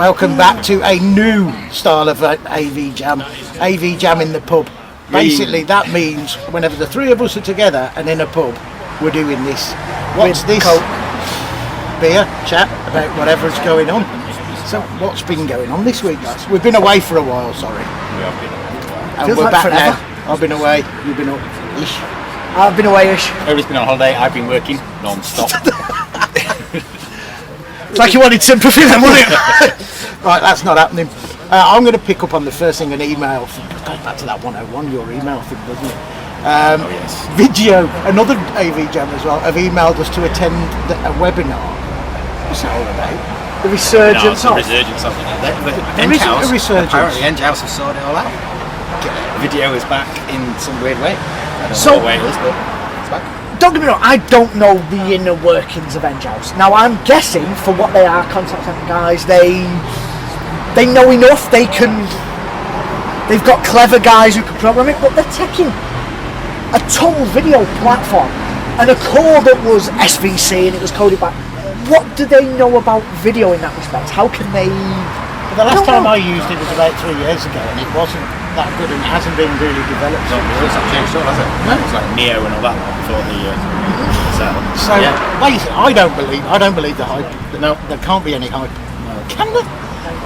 Welcome back to a new style of AV Jam. AV Jam in the pub. Basically, that means whenever the three of us are together and in a pub, we're doing this. What's this? Coke. Beer, chat about whatever's going on. So, what's been going on this week, guys? We've been away for a while, sorry. We have been away. And we're back now. I've been away, you've been up-ish. I've been away-ish. Everybody's been on holiday, I've been working non-stop. It's like you wanted sympathy then, wasn't it? Right, that's not happening. I'm going to pick up on the first thing, an email. Goes back to that 101, your email thing, doesn't it? Yes. Video, another AV Jam as well, have emailed us to attend a webinar. What's that all about? The resurgence No, of. resurgence of it. There isn't a resurgence. Apparently Enghouse have sorted it all out. Video is back in some weird way. I don't So- know what way it is, but it's back. Don't get me wrong, I don't know the inner workings of Enghouse. Now I'm guessing for what they are, contact center guys, they know enough, they've got clever guys who can program it, but they're taking a total video platform and a core that was SVC and it was coded back. What do they know about video in that respect? How can they... The last time I used it was about 3 years ago and it wasn't that good and it hasn't been really developed. It's not changed at all, has it? No. It's like Neo and all that before the So basically, I don't believe the hype. No. There can't be any hype. Can there?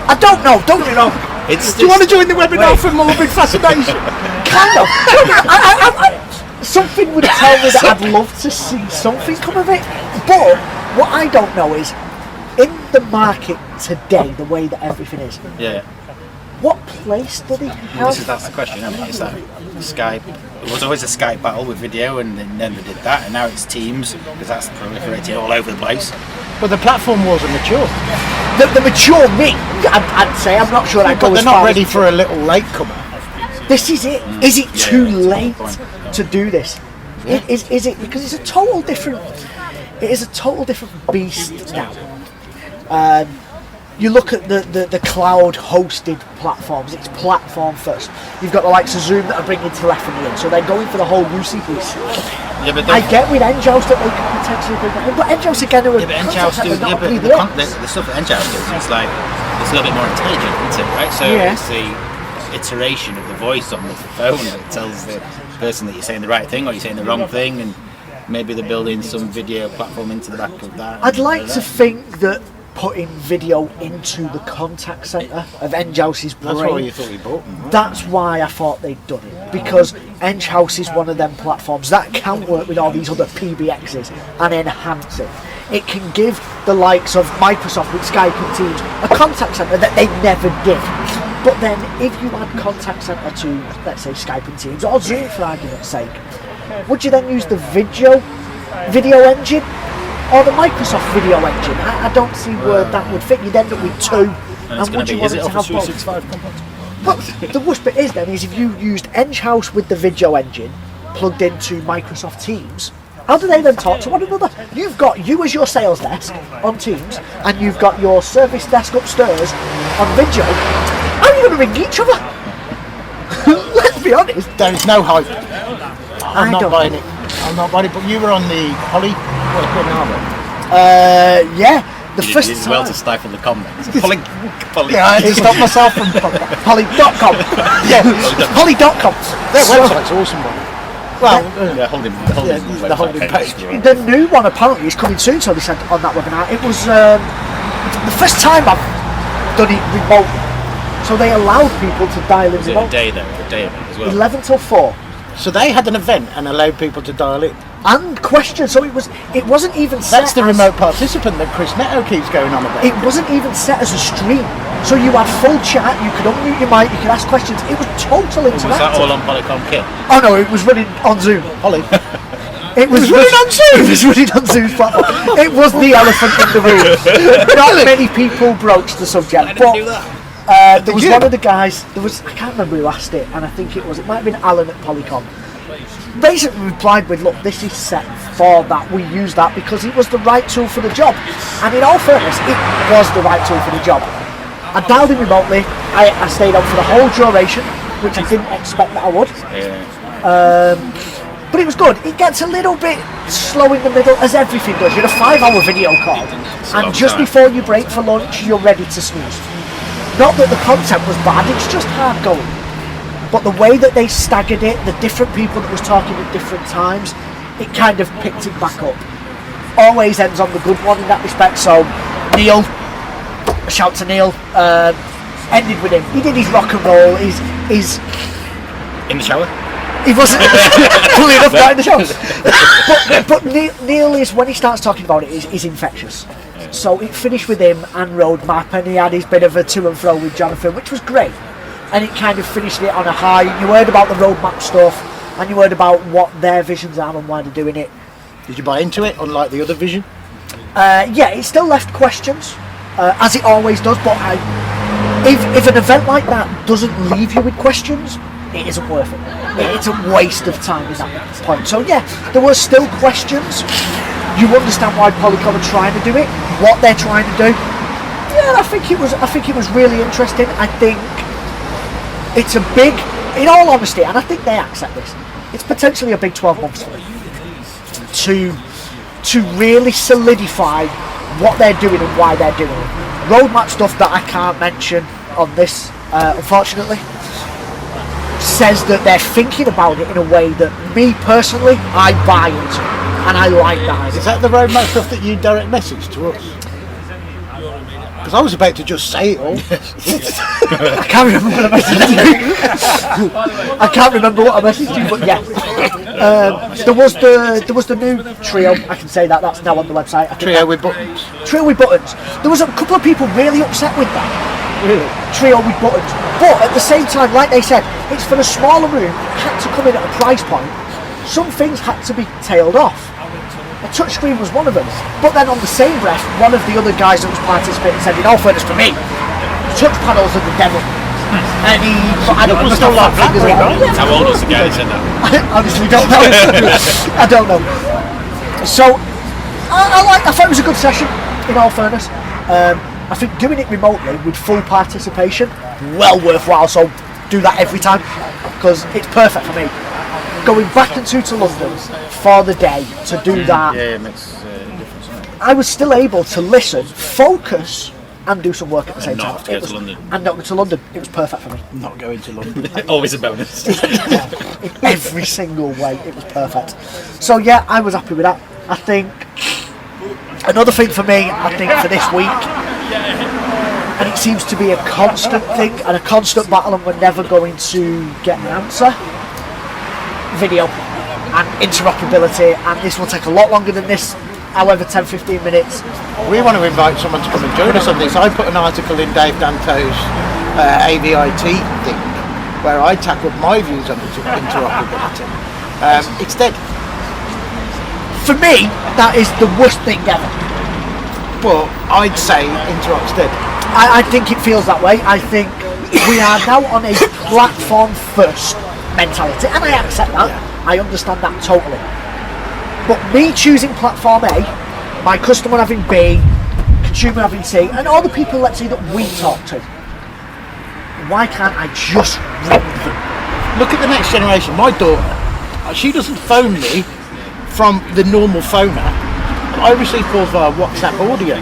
I don't know, don't get me wrong. Do you want to join the webinar for morbid fascination? Kind of. Something would tell me that I'd love to see something come of it. But what I don't know is, in the market today, the way that everything is, Yeah. what place do they have? That's the question, isn't it? It's like Skype. It was always a Skype battle with video, and then they did that, and now it's Teams because that's proliferating all over the place. But the platform wasn't mature. The mature me, I'd say. I'm not sure I'd go But as they're far not ready as- for a little latecomer. This is it. Is it too that's a good late point. to do this? Is it because it's a total different? It is a total different beast now. You look at the cloud-hosted platforms. It's platform first. You've got the likes of Zoom that are bringing telephony in, so they're going for the whole Lucy piece. Yeah, but I get with Enghouse that they could potentially bring that in, but Enghouse again are Yeah, but Enghouse do. Yeah, but the stuff that Enghouse does, it's like it's a little bit more intelligent, isn't it? Right? So Yeah. it's the iteration of the voice on the phone that tells the person that you're saying the right thing or you're saying the wrong thing, and maybe they're building some video platform into the back of that. I'd like to think that putting video into the contact centre of Enghouse's brain. That's why you thought we bought them. Right? That's why I thought they'd done it, because Enghouse is one of them platforms that can work with all these other PBXs and enhance it. It can give the likes of Microsoft with Skype and Teams a contact centre that they never did. But then if you add contact centre to, let's say, Skype and Teams, or Zoom for argument's sake, would you then use the video engine? Or the Microsoft video engine? I don't see where that would fit. You'd end up with two. And it's going to be, is it Office 365 compatible? But the worst bit is then is if you used Enghouse with the video engine plugged into Microsoft Teams, how do they then talk to one another? You've got you as your sales desk on Teams, and you've got your service desk upstairs on video. How are you going to ring each other? Let's be honest. There is no hype. I'm not don't buying know. it. I'm not buying it. But you were on the Poly webinar. Yeah. The You first did time. well to stifle the comments. Poly. Yeah, I had to stop myself from. Poly.com. Yeah, Poly.com. Their website's awesome, one. Well, Yeah, holding the holding page. The new one apparently is coming soon, so they said on that webinar. It was the first time I've done it remotely. So they allowed people to dial in Was it a remote. day though? A day of it as well? 11 till 4. So they had an event and allowed people to dial in. And questions, so it wasn't even set That's the as- remote participant that Chris Netto keeps going on about. It wasn't even set as a stream. So you had full chat, you could unmute your mic, you could ask questions. It was total interactive. Was that all on Polycom Kit? Oh no, it was running on Zoom. Holly. It was running on Zoom. It was running on Zoom's platform. It was the elephant in the room. Not many people broached the subject, but there was one of the guys. I can't remember who asked it, and I think it might have been Alan at Polycom. Basically replied with, "Look, this is set for that. We use that because it was the right tool for the job." And in all fairness, it was the right tool for the job. I dialed in remotely. I stayed on for the whole duration, which I didn't expect that I would. Yeah. But it was good. It gets a little bit slow in the middle, as everything does. You're a 5-hour video call, and just before you break for lunch, you're ready to snooze. Not that the content was bad, it's just hard going. But the way that they staggered it, the different people that was talking at different times, it kind of picked it back up. Always ends on the good one in that respect. So Neil, a shout to Neil, ended with him. He did his rock and roll, his In the shower? he wasn't fully enough right in the show. But Neil is, when he starts talking about it, is infectious. So it finished with him and roadmap, and he had his bit of a to and fro with Jonathan, which was great. And it kind of finished it on a high. You heard about the roadmap stuff, and you heard about what their visions are and why they're doing it. Did you buy into it, unlike the other vision? Yeah, it still left questions, as it always does. But if an event like that doesn't leave you with questions, it isn't worth it. It's a waste of time at that point. So yeah, there were still questions. You understand why Polycom are trying to do it, what they're trying to do. Yeah, I think it was really interesting. I think it's a big, in all honesty, and I think they accept this, it's potentially a big 12 months for them to really solidify what they're doing and why they're doing it. Roadmap stuff that I can't mention on this, unfortunately, says that they're thinking about it in a way that me personally, I buy into, and I like that. Is that the roadmap stuff that you direct message to us? Because I was about to just say it all. I can't remember what I messaged you. I can't remember what I messaged you, but yeah. There was the new Trio. I can say that's now on the website. Trio with buttons. Trio with buttons. There was a couple of people really upset with that. Really? Trio with buttons. But at the same time, like they said, it's for a smaller room. It had to come in at a price point. Some things had to be tailed off. A touchscreen was one of them. But then on the same breath, one of the other guys that was participating said, in all fairness for me, touch panels are the devil. And I don't understand that thing as well. How old was the guy that said that? I honestly don't know. I don't know. So, I thought it was a good session, in all fairness. I think doing it remotely with full participation, well worthwhile, so do that every time, because it's perfect for me. Going back into to London for the day to do that, Yeah, it makes a difference. I was still able to listen, focus, and do some work at the same not time. to go to London. And not go to London. It was perfect for me. Not going to London. Always a bonus. In every single way, it was perfect. So yeah, I was happy with that. I think another thing for me, I think for this week, and it seems to be a constant thing and a constant battle, and we're never going to get an answer. Video and interoperability, and this will take a lot longer than this, however 10-15 minutes. We want to invite someone to come and join us on this. I put an article in Dave Danto's AVIT thing where I tackled my views on interoperability. It's dead. For me, that is the worst thing ever. But I'd say interop's dead. I think it feels that way. I think we are now on a platform first mentality, and I accept that. I understand that totally. But me choosing platform A, my customer having B, consumer having C, and all the people, let's say, that we talk to, why can't I just ring them? Look at the next generation. My daughter, she doesn't phone me from the normal phone app. I receive calls via WhatsApp audio.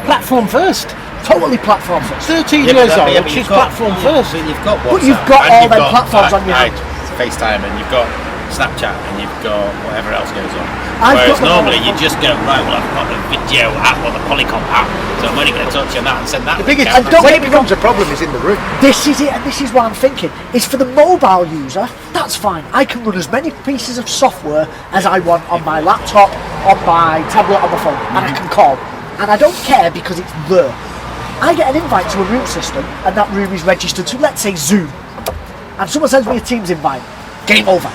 Platform first. Totally platform first. 13 years old, she's platform first. You've got WhatsApp, But you've got and all you've them got, platforms on your hand. FaceTime, and you've got Snapchat, and you've got whatever else goes on. I've Whereas got them normally all. you just go, right, well I've got the video app or the Polycom app, so I'm only going to talk to you on that and send that. The biggest, And don't when get it me becomes a problem is in the room. This is it, and this is what I'm thinking. Is for the mobile user, that's fine. I can run as many pieces of software as I want on my laptop, on my tablet, on my phone, and I can call. And I don't care because it's there. I get an invite to a room system, and that room is registered to, let's say, Zoom. And someone sends me a Teams invite. Game over.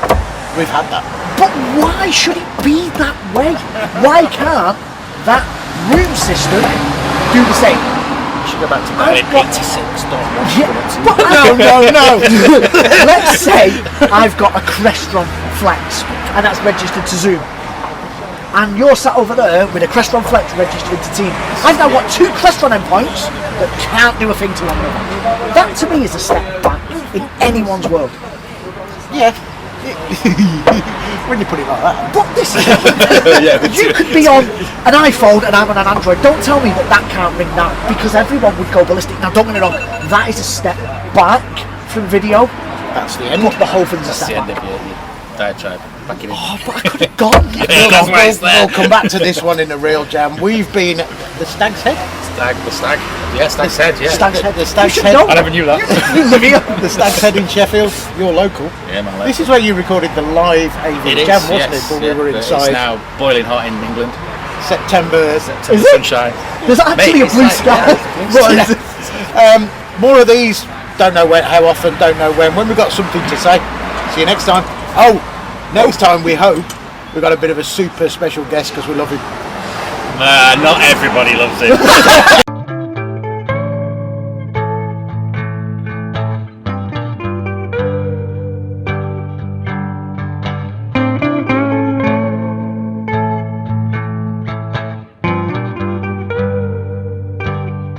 We've had that. But why should it be that way? Why can't that room system do the same? You should go back to I've got- 86.1. Yeah, but no. Let's say I've got a Crestron Flex, and that's registered to Zoom. And you're sat over there with a Crestron Flex registered to Teams. I've now got two Crestron endpoints that can't do a thing to one another. That to me is a step back in anyone's world. Yeah, When you put it like that. But this is Yeah, you could be on an iPhone and I'm on an Android. Don't tell me that can't ring that, because everyone would go ballistic. Now, don't get me wrong, that is a step back from video, That's the end. but the whole thing's a That's the step end back. of your diatribe. Back in. Oh, but I could have gone. That's why it's there. We'll come back to this one in a real jam. We've been at the Stag's Head. The stag. Yeah, Stag's Head, yeah. Stag's Head. The Stag's You should Head. know. I never knew that. You live here. The Stag's Head in Sheffield. You're local. Yeah, man. This is where you recorded the live AV It is, jam, wasn't yes, it? But yeah, we were but inside. It's now boiling hot in England. September. Is it? Sunshine. There's actually Mate, a blue it's like- sky. Right. More of these. Don't know when, how often, don't know when. When we've got something to say. See you next time. Oh, next time we hope we've got a bit of a super special guest because we love him. Not everybody loves it.